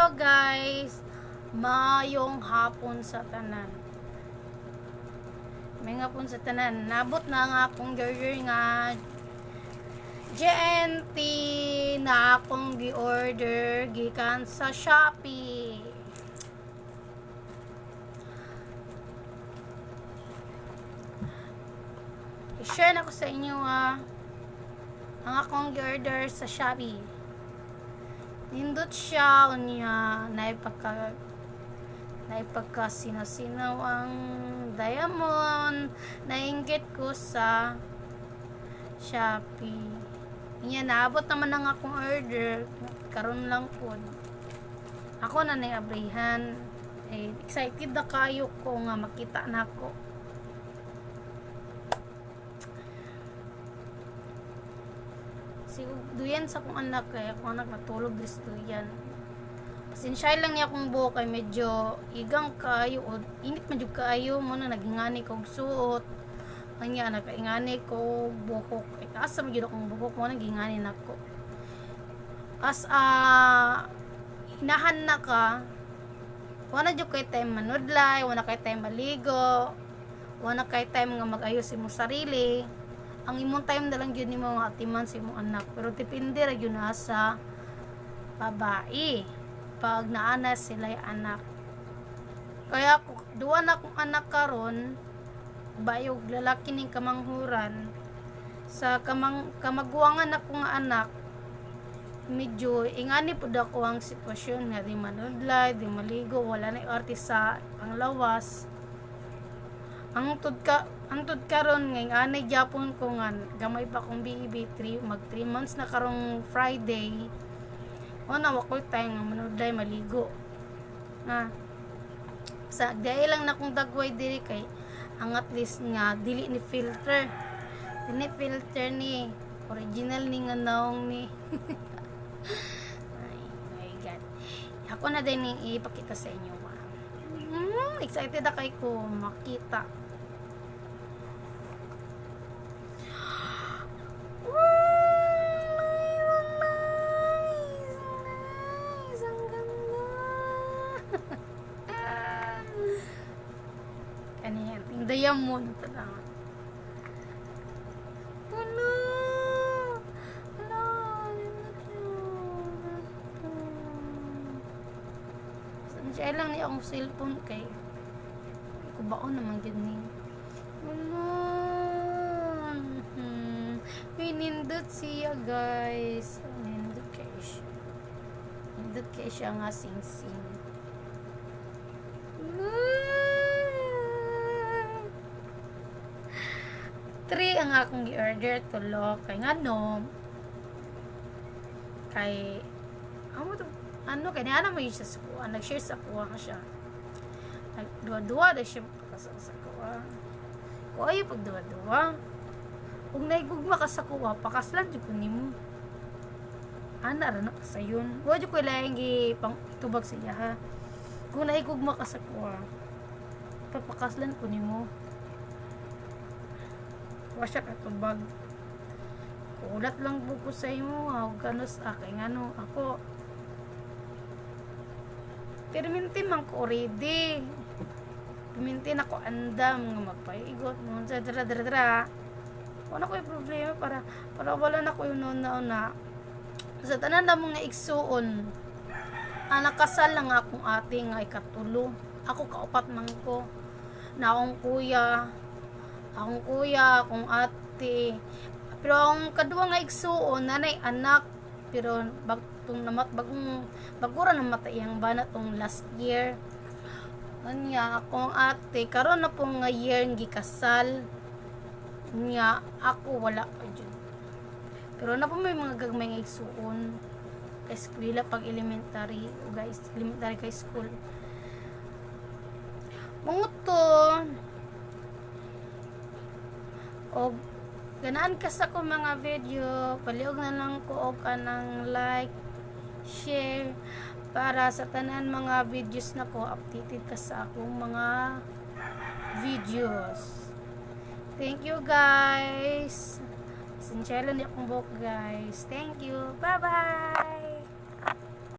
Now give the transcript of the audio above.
Hello guys, mayong hapon sa tanan. May hapon sa tanan. Nabot na nga akong order nga JNT na akong gi-order gikan sa Shopee. I-share na ko sa inyo ang akong gi-order sa Shopee. Nindot siya unya naipagka sinaw ang diamond. Nainggit ko sa Shopee. Inya naabot naman ang akong order karon lang po. Ako na abrihan. Excited na kayo ko nga makita na ako. Duyan sa kong anak kaya akong anak natulog dis duyan. Pasensya lang niya akong buhok kay medyo igang kayo o init medyo kayo mo na nagingani kog suot. Anya nakaingani ko buhok. Asa mo gyud akong buhok mo nagingani nako. As inahan na ka. Wala jud kay time manudlay, wala kay time maligo. Wala kay time nga mag-ayos imong sarili. Ang imong time na lang yun ni mga atiman sa imong anak. Pero depende ra yun sa babae. Pag naana sila yung anak. Kaya duwa na akong anak karon bayog lalaki ning kamanghuran. Sa kamagwangan akong anak, medyo ingani po ako ang sitwasyon nga di manudlay, di maligo, wala na artist sa panglawas. Ang tud karon ngay anay Japon ko nga gamay pa kong baby mag 3 months na karong Friday. O na wakoy tayo nga manudlay maligo. Sa dahil lang na kong dagway diri kay ang at least nga dili ni filter. Dili filter ni original ni nga naong ni. Ay my god. Ako na din ipakita sa inyo. Excited na kay ko makita. Kaniyan, yung diamond talaga. Siya lang niya akong cellphone kay kubaon naman din ni. Pinindot siya guys. Pinindot kayo siya. Pinindot kayo siya nga sing-sing. Three ang akong i-order tulo kay ngano kay kay niya naman siya sa kuha, nag-share sa kuha ka siya, nagduwa-duwa na siya sa kuha ko ay pagduwa-duwa kung naigugma ka sa kuha pakaslan dyan ko nimo ana ra na pa sa yun wadyo ko ilayang pang itubag sa iya ha kung naigugma ka sa kuha papakaslan ko nimo wasya ka tubag kulat lang buko sa imo huwag ganos kay ngano ako perminti man ko ready. Perminti na ko andam nga magpaigot mo sa dra. Wala ko yung problema para wala na ko yung na sa tanan na mga igsuon. Nakasal lang akong ate nga ikatulo. Ako kaupat man ko. Na akong kuya, akong ate. Pero ang kadua nga igsuon nanay anak pero bagura namatay ang bana tong last year. Anya akong ate karon na pong nga year gikasal. Nya ako wala pa jud. Pero na po may mga gagmay nga igsuon kay eskwela pag elementary guys, elementary kay school. Munguton. Og ganaan ka sa ko mga video, paliog na lang ko og kanang like, share para sa tanan mga videos na ko updated ka sa akong mga videos. Thank you guys. Pasensya lang akong buhok guys. Thank you. Bye bye.